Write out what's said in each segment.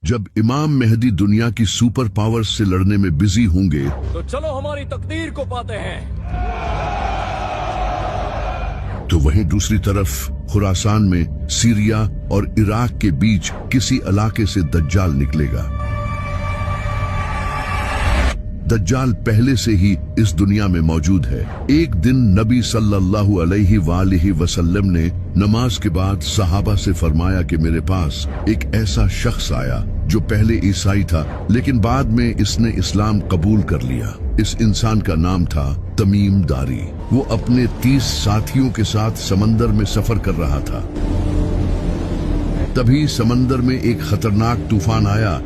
जब इमाम मेहदी दुनिया की सुपर पावर्स से लड़ने में बिजी होंगे तो चलो हमारी तकदीर को पाते हैं। तो वहीं दूसरी तरफ खुरासान में सीरिया और इराक के बीच किसी इलाके से दज्जाल निकलेगा। दज्जाल पहले से ही इस दुनिया में मौजूद है। एक दिन नबी सल्लल्लाहु अलैहि वसल्लम ने नमाज के बाद सहाबा से फरमाया कि मेरे पास एक ऐसा शख्स आया जो पहले ईसाई था लेकिन बाद में इसने इस्लाम कबूल कर लिया। इस इंसान का नाम था तमीम दारी। वो अपने 30 साथियों के साथ समंदर में सफर कर रहा था। तभी समंदर में एक खतरनाक तूफान आया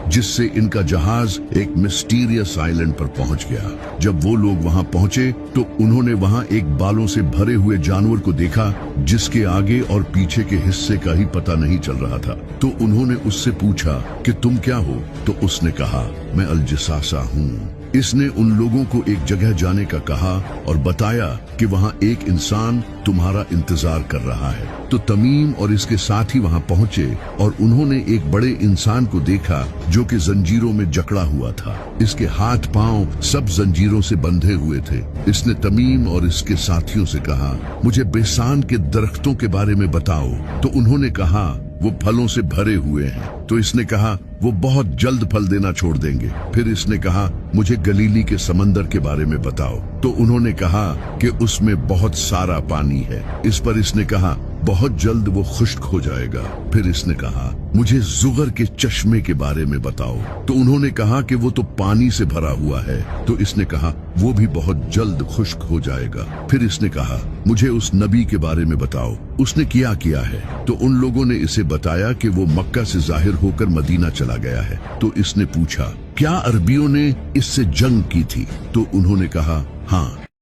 जिससे इनका जहाज एक मिस्टीरियस आइलैंड पर पहुंच गया। जब वो लोग वहां पहुंचे तो उन्होंने वहां एक बालों से भरे हुए जानवर को देखा जिसके आगे और पीछे के हिस्से का ही पता नहीं चल रहा था। तो उन्होंने उससे पूछा कि तुम क्या हो? तो उसने कहा मैं अल-जसासा हूँ। इसने उन लोगों को एक जगह जाने का कहा और बताया कि वहां एक इंसान तुम्हारा इंतजार कर रहा है। तो तमीम और इसके साथी वहां पहुंचे और उन्होंने एक बड़े इंसान को देखा जो कि जंजीरों में जकड़ा हुआ था। इसके हाथ पांव सब जंजीरों से बंधे हुए थे। इसने तमीम और इसके साथियों से कहा मुझे बेसान के दरख्तों के बारे में बताओ। तो उन्होंने कहा वो फलों से भरे हुए हैं। तो इसने कहा वो बहुत जल्द फल देना छोड़ देंगे। फिर इसने कहा मुझे गलीली के समंदर के बारे में बताओ। तो उन्होंने कहा कि उसमें बहुत सारा पानी है। इस पर इसने कहा बहुत जल्द वो खुश्क हो जाएगा। फिर इसने कहा मुझे जुगर के चश्मे के बारे में बताओ। तो उन्होंने कहा कि वो तो पानी से भरा हुआ है। तो इसने कहा वो भी बहुत जल्द खुश्क हो जाएगा। फिर इसने कहा मुझे उस नबी के बारे में बताओ, उसने क्या किया है। तो उन लोगों ने इसे बताया कि वो मक्का से जाहिर होकर मदीना चला गया है। तो इसने पूछा क्या अरबियों ने इससे जंग की थी? तो उन्होंने कहा हाँ।